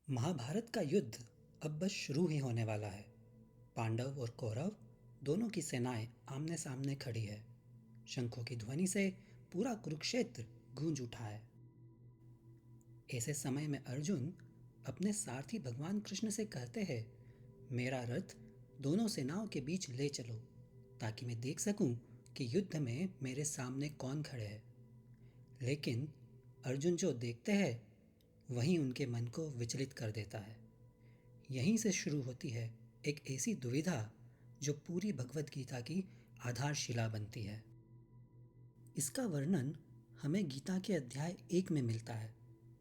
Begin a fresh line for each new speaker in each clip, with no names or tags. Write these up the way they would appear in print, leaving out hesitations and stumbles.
महाभारत का युद्ध अब बस शुरू ही होने वाला है। पांडव और कौरव दोनों की सेनाएं आमने सामने खड़ी है। शंखों की ध्वनि से पूरा कुरुक्षेत्र गूंज उठा है। ऐसे समय में अर्जुन अपने सारथी भगवान कृष्ण से कहते हैं, मेरा रथ दोनों सेनाओं के बीच ले चलो ताकि मैं देख सकूं कि युद्ध में मेरे सामने कौन खड़े हैं। लेकिन अर्जुन जो देखते हैं वही उनके मन को विचलित कर देता है। यहीं से शुरू होती है एक ऐसी दुविधा जो पूरी भगवत गीता की आधारशिला बनती है। इसका वर्णन हमें गीता के अध्याय 1 में मिलता है,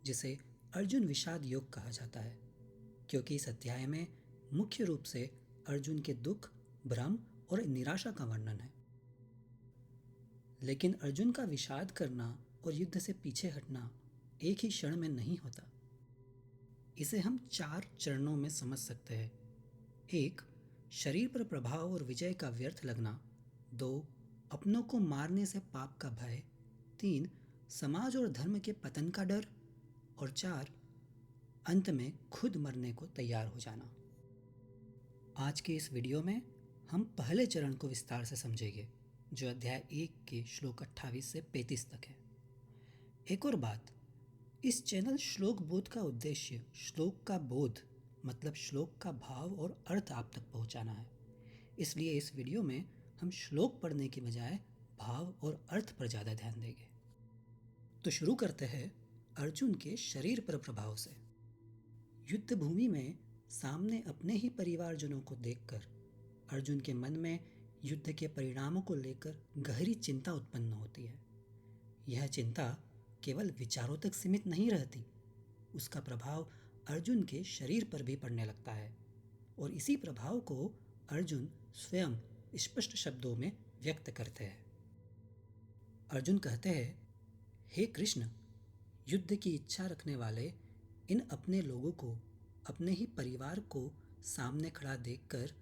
जिसे अर्जुन विषाद योग कहा जाता है, क्योंकि इस अध्याय में मुख्य रूप से अर्जुन के दुख, भ्रम और निराशा का वर्णन है। लेकिन अर्जुन का विषाद करना और युद्ध से पीछे हटना एक ही क्षण में नहीं होता। इसे हम 4 चरणों में समझ सकते हैं। 1. शरीर पर प्रभाव और विजय का व्यर्थ लगना। 2. अपनों को मारने से पाप का भय। 3. समाज और धर्म के पतन का डर। और 4. अंत में खुद मरने को तैयार हो जाना। आज के इस वीडियो में हम पहले चरण को विस्तार से समझेंगे, जो अध्याय 1 के श्लोक 28 से 35 तक है। एक और बात, इस चैनल श्लोक बोध का उद्देश्य श्लोक का बोध मतलब श्लोक का भाव और अर्थ आप तक पहुंचाना है। इसलिए इस वीडियो में हम श्लोक पढ़ने की बजाय भाव और अर्थ पर ज़्यादा ध्यान देंगे। तो शुरू करते हैं अर्जुन के शरीर पर प्रभाव से। युद्ध भूमि में सामने अपने ही परिवारजनों को देखकर अर्जुन के मन में युद्ध के परिणामों को लेकर गहरी चिंता उत्पन्न होती है। यह चिंता केवल विचारों तक सीमित नहीं रहती, उसका प्रभाव अर्जुन के शरीर पर भी पड़ने लगता है और इसी प्रभाव को अर्जुन स्वयं स्पष्ट शब्दों में व्यक्त करते हैं। अर्जुन कहते हैं, हे कृष्ण, युद्ध की इच्छा रखने वाले इन अपने लोगों को, अपने ही परिवार को सामने खड़ा देखकर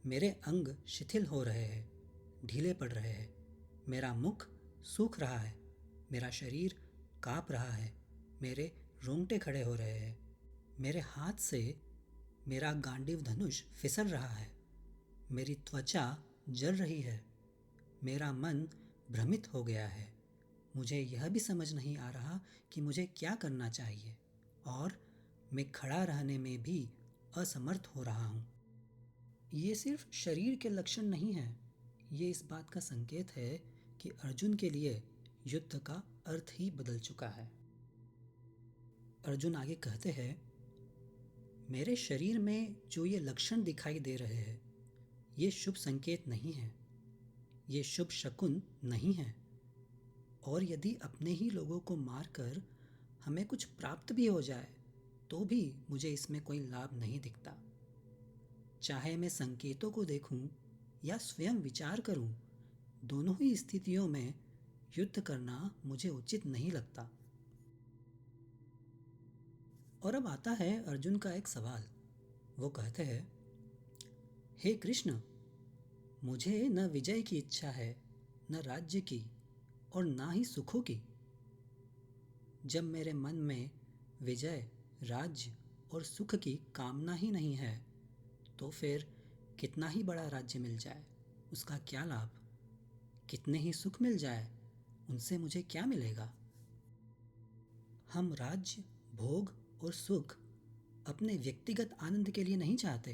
मेरे अंग शिथिल हो रहे हैं, ढीले पड़ रहे हैं। मेरा मुख सूख रहा है, मेरा शरीर काँप रहा है, मेरे रोंगटे खड़े हो रहे हैं, मेरे हाथ से मेरा गांडीव धनुष फिसल रहा है, मेरी त्वचा जल रही है, मेरा मन भ्रमित हो गया है, मुझे यह भी समझ नहीं आ रहा कि मुझे क्या करना चाहिए और मैं खड़ा रहने में भी असमर्थ हो रहा हूँ। ये सिर्फ शरीर के लक्षण नहीं हैं, ये इस बात का संकेत है कि अर्जुन के लिए युद्ध का अर्थ ही बदल चुका है। अर्जुन आगे कहते हैं, मेरे शरीर में जो ये लक्षण दिखाई दे रहे हैं, ये शुभ संकेत नहीं है, ये शुभ शकुन नहीं है। और यदि अपने ही लोगों को मारकर हमें कुछ प्राप्त भी हो जाए तो भी मुझे इसमें कोई लाभ नहीं दिखता। चाहे मैं संकेतों को देखूं या स्वयं विचार करूं, दोनों ही स्थितियों में युद्ध करना मुझे उचित नहीं लगता। और अब आता है अर्जुन का एक सवाल। वो कहते हैं, हे कृष्ण, मुझे न विजय की इच्छा है, न राज्य की और ना ही सुखों की। जब मेरे मन में विजय, राज्य और सुख की कामना ही नहीं है, तो फिर कितना ही बड़ा राज्य मिल जाए उसका क्या लाभ? कितने ही सुख मिल जाए उनसे मुझे क्या मिलेगा? हम राज्य, भोग और सुख अपने व्यक्तिगत आनंद के लिए नहीं चाहते,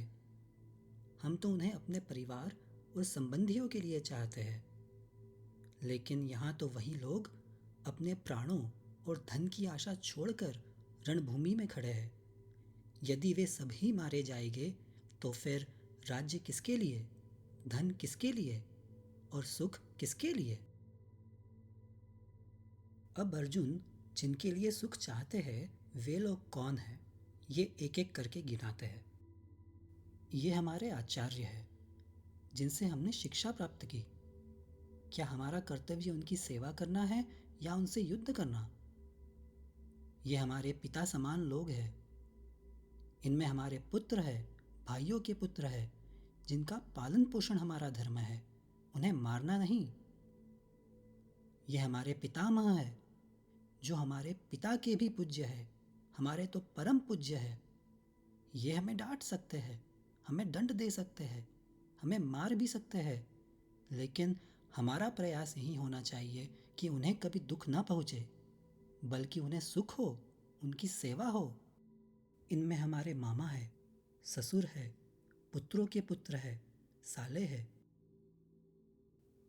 हम तो उन्हें अपने परिवार और संबंधियों के लिए चाहते हैं। लेकिन यहाँ तो वही लोग अपने प्राणों और धन की आशा छोड़कर रणभूमि में खड़े हैं। यदि वे सभी मारे जाएंगे तो फिर राज्य किसके लिए, धन किसके लिए और सुख किसके लिए? अब अर्जुन जिनके लिए सुख चाहते हैं वे लोग कौन हैं, ये एक एक करके गिनाते हैं। ये हमारे आचार्य हैं जिनसे हमने शिक्षा प्राप्त की। क्या हमारा कर्तव्य उनकी सेवा करना है या उनसे युद्ध करना? ये हमारे पिता समान लोग हैं। इनमें हमारे पुत्र है, भाइयों के पुत्र है, जिनका पालन पोषण हमारा धर्म है, उन्हें मारना नहीं। ये हमारे पितामह है, जो हमारे पिता के भी पूज्य है, हमारे तो परम पूज्य है। ये हमें डांट सकते हैं, हमें दंड दे सकते हैं, हमें मार भी सकते हैं, लेकिन हमारा प्रयास यही होना चाहिए कि उन्हें कभी दुख ना पहुँचे, बल्कि उन्हें सुख हो, उनकी सेवा हो। इनमें हमारे मामा है, ससुर है, पुत्रों के पुत्र है, साले है।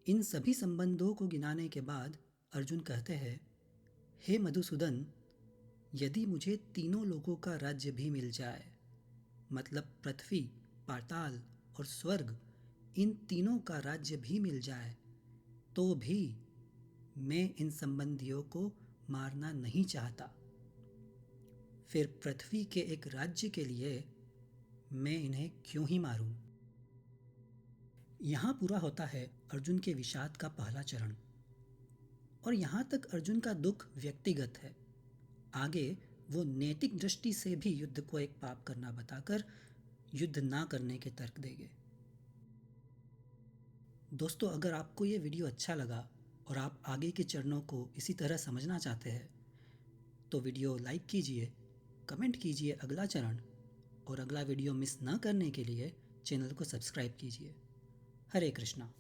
इन सभी संबंधों को गिनाने के बाद अर्जुन कहते हैं, हे मधुसूदन, यदि मुझे तीनों लोगों का राज्य भी मिल जाए, मतलब पृथ्वी, पाताल और स्वर्ग, इन तीनों का राज्य भी मिल जाए, तो भी मैं इन संबंधियों को मारना नहीं चाहता। फिर पृथ्वी के एक राज्य के लिए मैं इन्हें क्यों ही मारूं? यहाँ पूरा होता है अर्जुन के विषाद का पहला चरण। और यहाँ तक अर्जुन का दुख व्यक्तिगत है। आगे वो नैतिक दृष्टि से भी युद्ध को एक पाप करना बताकर युद्ध ना करने के तर्क देंगे। दोस्तों, अगर आपको ये वीडियो अच्छा लगा और आप आगे के चरणों को इसी तरह समझना चाहते हैं, तो वीडियो लाइक कीजिए, कमेंट कीजिए अगला चरण, और अगला वीडियो मिस ना करने के लिए चैनल को सब्सक्राइब कीजिए। हरे कृष्णा।